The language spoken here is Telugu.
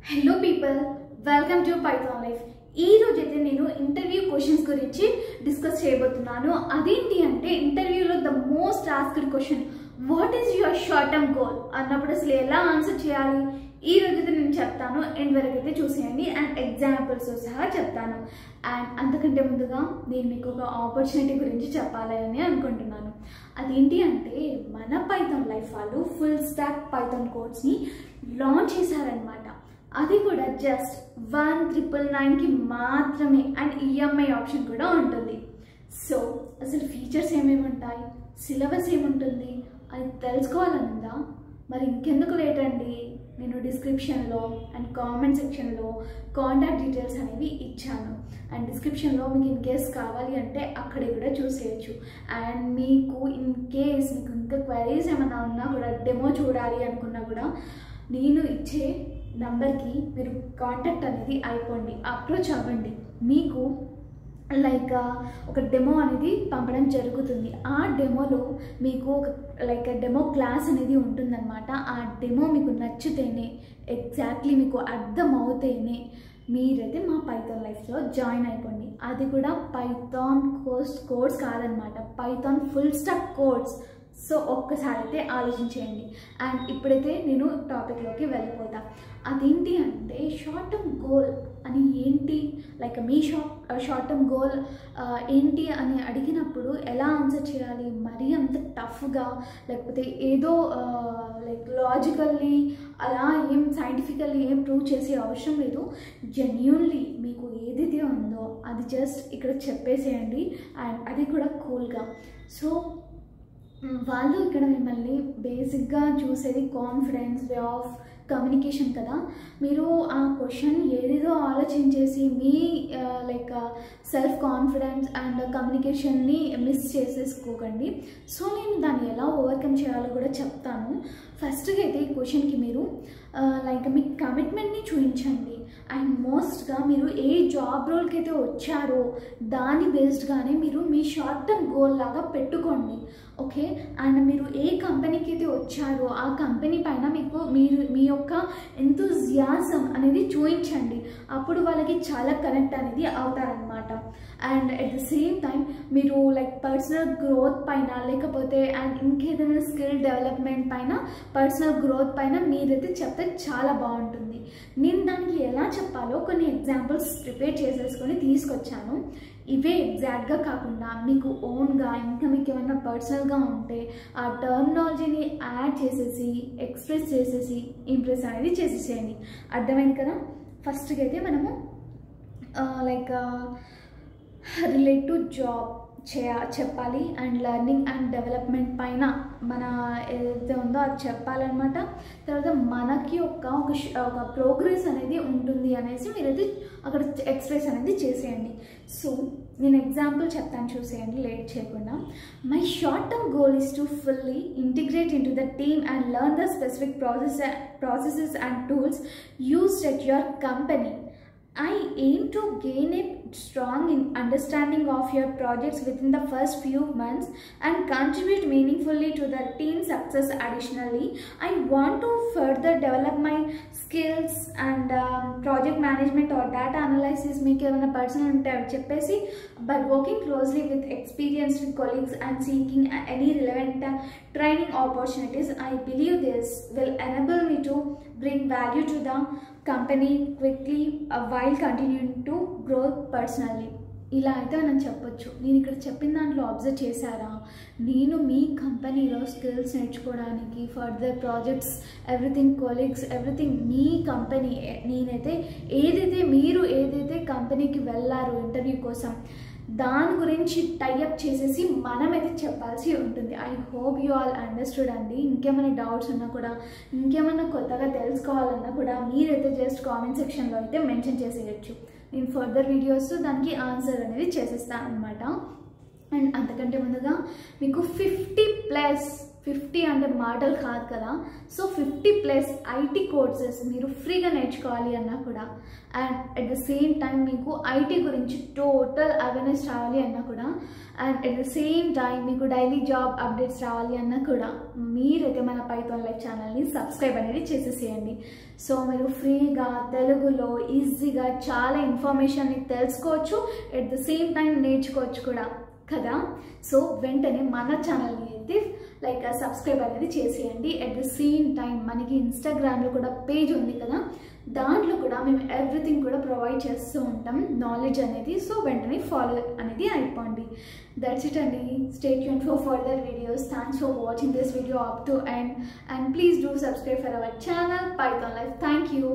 Hello people, welcome to Python Life. ఈ రోజు అయితే నేను ఇంటర్వ్యూ క్వశ్చన్స్ గురించి డిస్కస్ చేయబోతున్నాను. అదేంటి అంటే ఇంటర్వ్యూలో the most asked question what is your short term goal అన్నప్పుడు అసలు ఎలా ఆన్సర్ చేయాలి ఈ రోజు అయితే నేను చెప్తాను. ఎండ్ వరకు అయితే చూసేయండి అండ్ ఎగ్జాంపుల్స్ సహా చెప్తాను. అండ్ అంతకంటే ముందుగా నేను మీకు ఒక ఆపర్చునిటీ గురించి చెప్పాలి అని అనుకుంటున్నాను. అదేంటి అంటే మన పైథాన్ లైఫ్ వాళ్ళు ఫుల్ స్టాక్ పైథాన్ కోర్స్ని లాంచ్ చేశారనమాట. అది కూడా జస్ట్ 1999కి మాత్రమే అండ్ ఈఎంఐ ఆప్షన్ కూడా ఉంటుంది. సో అసలు ఫీచర్స్ ఏమేమి ఉంటాయి, సిలబస్ ఏముంటుంది అది తెలుసుకోవాలనుందా? మరి ఇంకెందుకు లేట్ అండి, నేను డిస్క్రిప్షన్లో అండ్ కామెంట్ సెక్షన్లో కాంటాక్ట్ డీటెయిల్స్ అనేవి ఇచ్చాను. అండ్ డిస్క్రిప్షన్లో మీకు ఇన్ కేస్ కావాలి అంటే అక్కడే కూడా చూసేయచ్చు. అండ్ మీకు ఇన్ కేస్ మీకు ఇంకా క్వైరీస్ ఏమైనా ఉన్నా కూడా డెమో చూడాలి అనుకున్నా కూడా నేను ఇచ్చే నంబర్కి మీరు కాంటాక్ట్ అనేది అయిపోండి, అప్రోచ్ అవ్వండి. మీకు ఒక డెమో అనేది పంపడం జరుగుతుంది. ఆ డెమోలో మీకు ఒక డెమో క్లాస్ అనేది ఉంటుందన్నమాట. ఆ డెమో మీకు నచ్చితేనే, ఎగ్జాక్ట్లీ మీకు అర్థం అవుతేనే మీరైతే మా పైథాన్ లైఫ్లో జాయిన్ అయిపోండి. అది కూడా పైథాన్ కోర్స్ కాదనమాట, Python full stack course. So ఒక్కసారి అయితే ఆలోచించేయండి. అండ్ ఇప్పుడైతే నేను టాపిక్లోకి వెళ్ళిపోతా. అదేంటి అంటే షార్ట్ టర్మ్ గోల్ అని ఏంటి, మీ షార్ట్ టర్మ్ గోల్ ఏంటి అని అడిగినప్పుడు ఎలా ఆన్సర్ చేయాలి? మరీ అంత టఫ్గా లేకపోతే ఏదో లాజికల్లీ అలా ఏం సైంటిఫికల్లీ ఏం ప్రూవ్ చేసే అవసరం లేదు. జెన్యూన్లీ మీకు ఏదైతే ఉందో అది జస్ట్ ఇక్కడ చెప్పేసేయండి. అండ్ అది కూడా కూల్గా. సో వాళ్ళు ఇక్కడ మిమ్మల్ని బేసిక్గా చూసేది కాన్ఫిడెన్స్, వే ఆఫ్ కమ్యూనికేషన్ కదా. మీరు ఆ క్వశ్చన్ ఏదేదో ఆలోచించేసి మీ సెల్ఫ్ కాన్ఫిడెన్స్ అండ్ కమ్యూనికేషన్ని మిస్ చేసేసుకోకండి. సో నేను దాన్ని ఎలా ఓవర్కమ్ చేయాలో కూడా చెప్తాను. ఫస్ట్గా అయితే ఈ క్వశ్చన్కి మీరు మీ కమిట్మెంట్ని చూపించండి. అండ్ మోస్ట్గా మీరు ఏ జాబ్ రోల్కి అయితే వచ్చారో దాని బేస్డ్గానే మీరు మీ షార్ట్ టర్మ్ గోల్ లాగా పెట్టుకోండి. ఓకే. అండ్ మీరు ఏ కంపెనీకి అయితే వచ్చారో ఆ కంపెనీ పైన మీ యొక్క ఎంతూజియాజం అనేది చూపించండి. అప్పుడు వాళ్ళకి చాలా కనెక్ట్ అనేది అవుతారనమాట. And at the same time మీరు పర్సనల్ గ్రోత్ పైన లేకపోతే అండ్ ఇంకేదైనా స్కిల్ డెవలప్మెంట్ పైన, పర్సనల్ గ్రోత్ పైన మీరైతే చెప్తే చాలా బాగుంటుంది. నేను దానికి ఎలా చెప్పాలో కొన్ని ఎగ్జాంపుల్స్ ప్రిపేర్ చేసేసుకొని తీసుకొచ్చాను. ఇవే ఎగ్జాక్ట్గా కాకుండా మీకు ఓన్గా ఇంకా మీకు ఏమైనా పర్సనల్గా ఉంటే ఆ టర్మినాలజీని యాడ్ చేసేసి ఎక్స్ప్రెస్ చేసేసి ఇంప్రెస్ అనేది చేసేసేయండి. అర్థమైంది కదా. ఫస్ట్గా అయితే మనము రిలేట్ టు జాబ్ చెప్పాలి. అండ్ లెర్నింగ్ అండ్ డెవలప్మెంట్ పైన మన ఏదైతే ఉందో అది చెప్పాలన్నమాట. తర్వాత మనకి ఒక ప్రోగ్రెస్ అనేది ఉంటుంది అనేసి మీరైతే అక్కడ ఎక్స్ప్రెస్ అనేది చేసేయండి. సో నేను ఎగ్జాంపుల్ చెప్తాను, చూసేయండి లేట్ చేయకుండా. My short term goal is to fully integrate in to the team and learn the specific processes and tools used at your company. I aim to gain a strong understanding of your projects within the first few months and contribute meaningfully to the team success. Additionally, I want to further develop my skills and project management or data analysis. Make a personal cheppesi by working closely with experienced colleagues and seeking any relevant training opportunities. I believe this will enable me to bring value to the company quickly while continuing to grow personally. ఇలా అయితే మనం చెప్పొచ్చు. నేను ఇక్కడ చెప్పిన దాంట్లో అబ్జర్వ్ చేశారా, నేను మీ కంపెనీలో స్కిల్స్ నేర్చుకోవడానికి further projects everything colleagues everything మీ కంపెనీ మీరు ఏదైతే కంపెనీకి వెళ్ళారో ఇంటర్వ్యూ కోసం దాని గురించి టైఅప్ చేసేసి మనమైతే చెప్పాల్సి ఉంటుంది. I hope you all understood అండి. ఇంకేమైనా డౌట్స్ ఉన్నా కూడా, ఇంకేమైనా కొత్తగా తెలుసుకోవాలన్నా కూడా మీరైతే జస్ట్ కామెంట్ సెక్షన్లో అయితే మెన్షన్ చేసేయచ్చు. నేను ఫర్దర్ వీడియోస్ దానికి ఆన్సర్ అనేది చేసేస్తాను అనమాట. అండ్ అంతకంటే ముందుగా మీకు 50 అంటే మాటలు కాదు కదా. సో 50+ ఐటీ కోర్సెస్ మీరు ఫ్రీగా నేర్చుకోవాలి అన్నా కూడా, and at the same time మీకు ఐటీ గురించి టోటల్ అవేర్నెస్ రావాలి అన్నా కూడా, and at the same time మీకు డైలీ జాబ్ అప్డేట్స్ రావాలి అన్నా కూడా మీరైతే మన పైథాన్ లైఫ్ ఛానల్ని సబ్స్క్రైబ్ అనేది చేసేసేయండి. సో మీరు ఫ్రీగా తెలుగులో ఈజీగా చాలా ఇన్ఫర్మేషన్ని తెలుసుకోవచ్చు, ఎట్ ద సేమ్ టైం నేర్చుకోవచ్చు కూడా కదా. సో వెంటనే మన ఛానల్ని అయితే సబ్స్క్రైబ్ అనేది చేసేయండి. అట్ ద సేమ్ టైం మనకి ఇన్స్టాగ్రామ్లో కూడా పేజ్ ఉంది కదా, దాంట్లో కూడా మేము ఎవ్రీథింగ్ కూడా ప్రొవైడ్ చేస్తూ ఉంటాం, నాలెడ్జ్ అనేది. సో వెంటనే ఫాలో అనేది అయిపోండి. దట్స్ ఇట్ అండి. Stay tuned for further videos. Thanks for watching this video up to end, and please do subscribe for our channel Python life. Thank you.